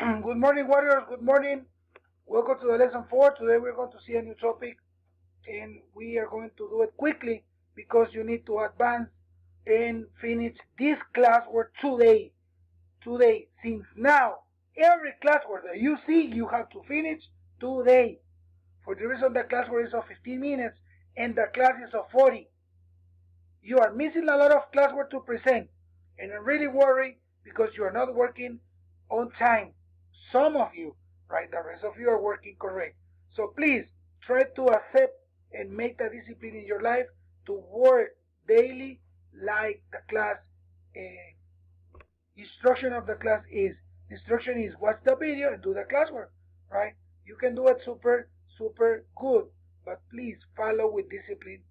Good morning, warriors. Good morning. Welcome to the lesson 4. Today we're going to see a new topic and we are going to do it quickly because you need to advance and finish this classwork today. Today, since now, every classwork that you see, you have to finish today. For the reason the classwork is of 15 minutes and the class is of 40. You are missing a lot of classwork to present and I'm really worried because you are not working on time. Some of you, right? The rest of you are working correct. So please try to accept and make the discipline in your life to work daily like the class instruction of the class is. Instruction is watch the video and do the classwork, right? You can do it super good, but please follow with discipline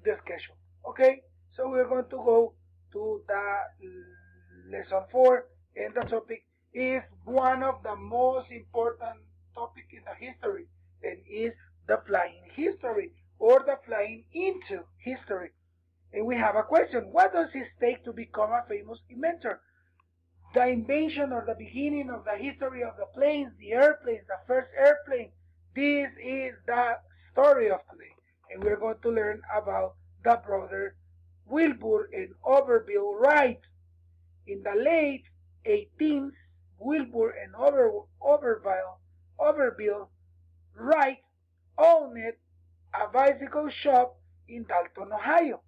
the schedule. Okay? So we're going to go to the lesson 4 and the topic is one of the most important topic in the history and is the flying history or the flying into history. And we have a question. What does it take to become a famous inventor? The invention or the beginning of the history of the planes, the airplanes, the first airplane. This is the story of today. And we're going to learn about the brother Wilbur and Orville Wright. In the late 18th, Wilbur and Orville Wright owned a bicycle shop in Dalton, Ohio.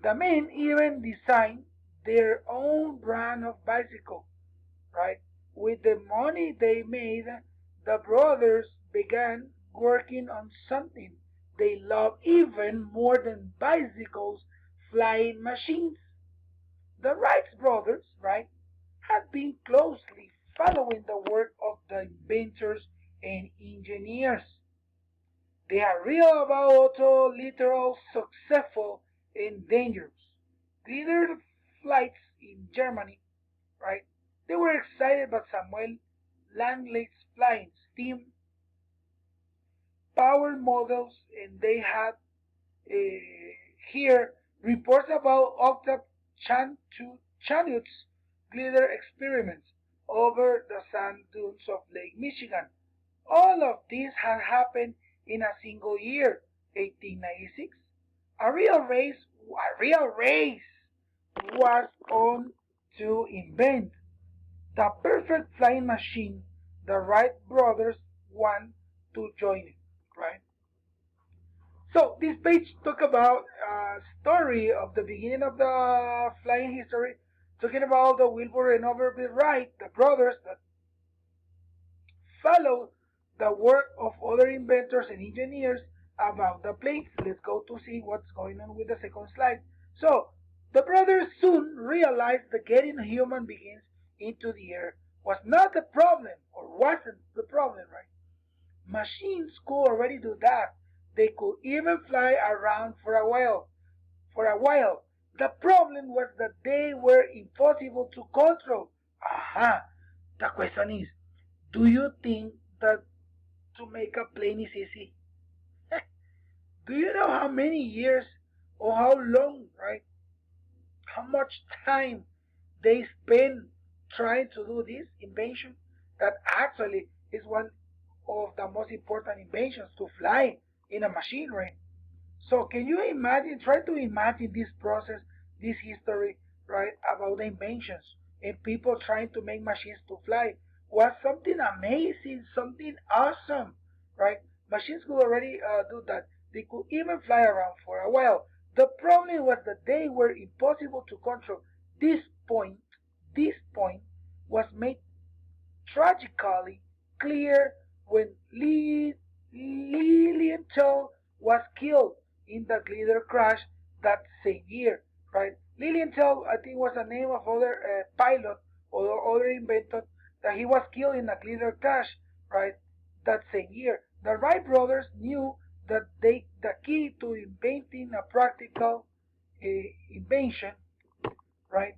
The men even designed their own brand of bicycle, right? With the money they made, the brothers began working on something they love even more than bicycles, flying machines. The Wright brothers, right, had been closely following the work of the inventors and engineers. They are real about auto, literal, successful, and dangerous. Glider flights in Germany, right? They were excited about Samuel Langley's flying steam power models, and they had here reports about Octave Chanut's glider experiments over the sand dunes of Lake Michigan. All of this had happened in a single year, 1896. A real race was on to invent the perfect flying machine. The Wright brothers want to join it, right? So this page talk about a story of the beginning of the flying history, talking about the Wilbur and Orville Wright, the brothers that followed the work of other inventors and engineers about the planes. Let's go to see what's going on with the second slide. So the brothers soon realized that getting human beings into the air was not the problem, or wasn't the problem, right? Machines could already do that. They could even fly around for a while. The problem was that they were impossible to control. Aha! The question is, do you think that to make a plane is easy? Do you know how many years or how long, right? How much time they spend trying to do this invention? That actually is one of the most important inventions to fly in a machine, right? So can you imagine, try to imagine this process, this history, right, about the inventions and people trying to make machines to fly was something amazing, something awesome, right? Machines could already do that. They could even fly around for a while. The problem was that they were impossible to control. This point, this point was made tragically clear when Lilienthal was killed in the glider crash that same year, right? Lilienthal, I think, was the name of other pilot or other inventor that he was killed in a glider crash, right? That same year. The Wright brothers knew that the key to inventing a practical invention, right?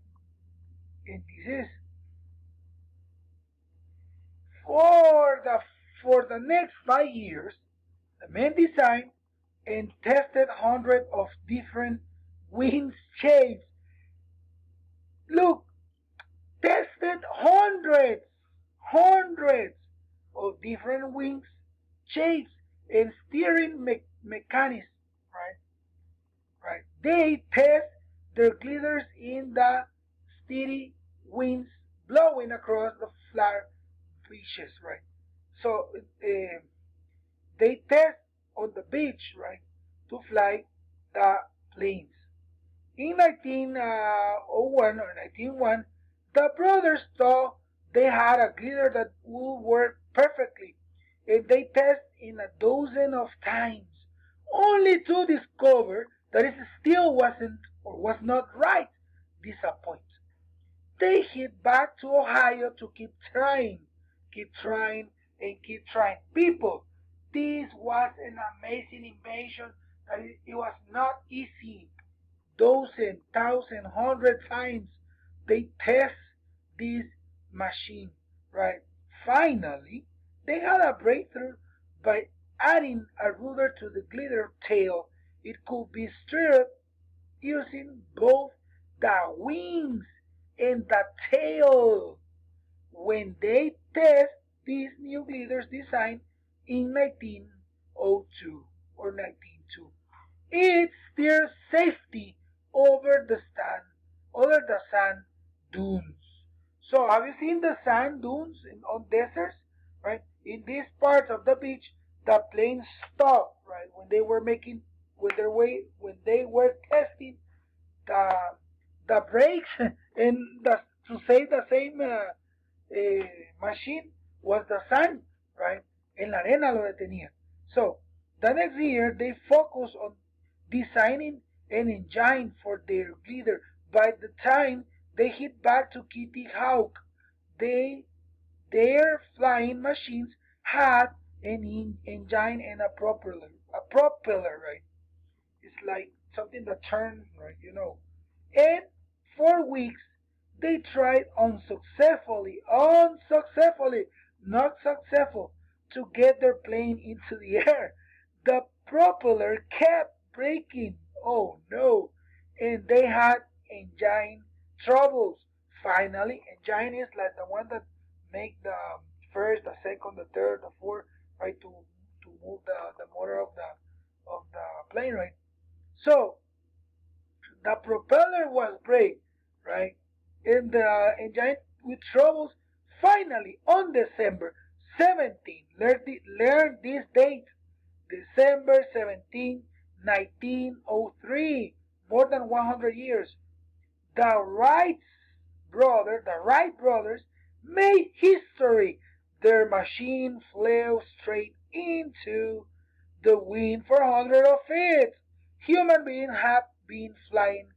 And this is for the next 5 years, the men designed and tested hundreds of different wing shapes. Look, tested hundreds, hundreds of different wings, shapes, and steering mechanisms. Right, right. They test their gliders in the steady winds blowing across the flat beaches. Right. So they test on the beach, right, to fly the planes. In 1901 or 1901, the brothers thought they had a glider that would work perfectly, and they tested in a dozen of times, only to discover that it still wasn't or was not right. Disappointed. They head back to Ohio to keep trying, and keep trying. People, this was an amazing invention that it was not easy. Dozen, thousand, hundred times they test this machine, right? Finally, they had a breakthrough by adding a rudder to the glider tail. It could be steered using both the wings and the tail. When they test this new glider's design in 1902 or 1902, it steers safety over the sand dunes. So have you seen the sand dunes on deserts? Right? In these parts of the beach, the planes stopped, right, when they were making when they were testing the the brakes and to say the same machine was the sand, right? En la arena lo detenía. So the next year they focused on designing an engine for their glider. By the time they hit back to Kitty Hawk, they their flying machines had an engine and a propeller. A propeller, right? It's like something that turns, right? And for weeks they tried not successful, to get their plane into the air. The propeller kept breaking. Oh no! And they had engine troubles. Finally, engine is like the one that make the first, the second, the third, the fourth, right, to move the motor of the plane, right? So the propeller was break, right? And the engine with troubles. Finally, on December 17, learn this date, December 17, 1903, more than 100 years, the Wright brothers made history. Their machine flew straight into the wind for hundreds of feet. Human beings have been flying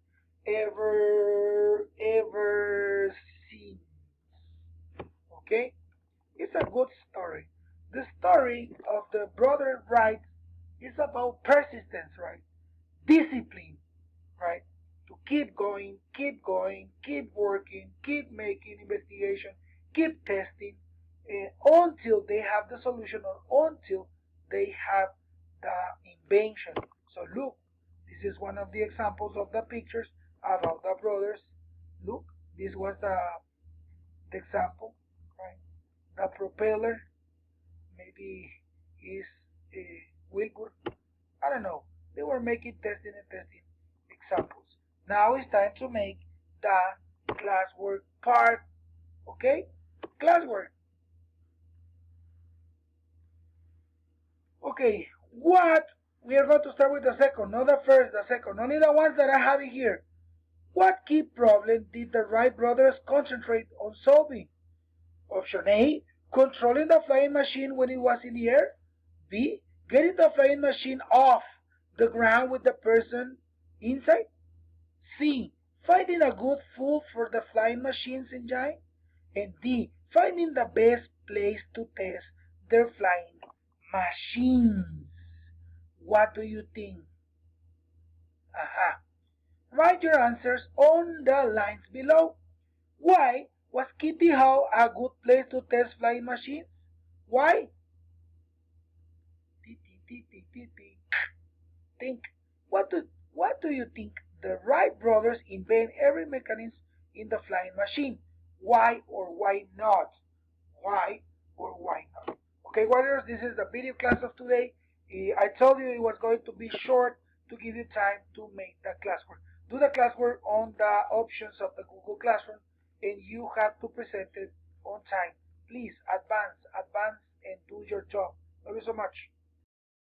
ever since. Okay? It's a good story. The story of the brother Wright is about persistence, right? Discipline, right? To keep going, keep working, keep making investigation, keep testing until they have the solution or until they have the invention. So look, this is one of the examples of the pictures about the brothers. Look, this was the example, right? The propeller maybe is Wilbur. I don't know. They were making testing examples. Now it's time to make the classwork part. Okay? Classwork. Okay, what? We are going to start with the second, not the first, the second. Only the ones that I have here. What key problem did the Wright brothers concentrate on solving? Option A, controlling the flying machine when it was in the air. B, getting the flying machine off the ground with the person inside. C, finding a good food for the flying machine's engine. And D, finding the best place to test their flying machines. What do you think? Aha. Write your answers on the lines below. Why was Kitty Hawk a good place to test flying machines? Why? Think. What do you think the Wright brothers invent every mechanism in the flying machine? Why or why not? why or why not. Okay, warriors, this is the video class of today. I told you it was going to be short to give you time to make the classwork. Do the classwork on the options of the Google Classroom, and you have to present it on time. Please advance, advance, and do your job. Thank you so much.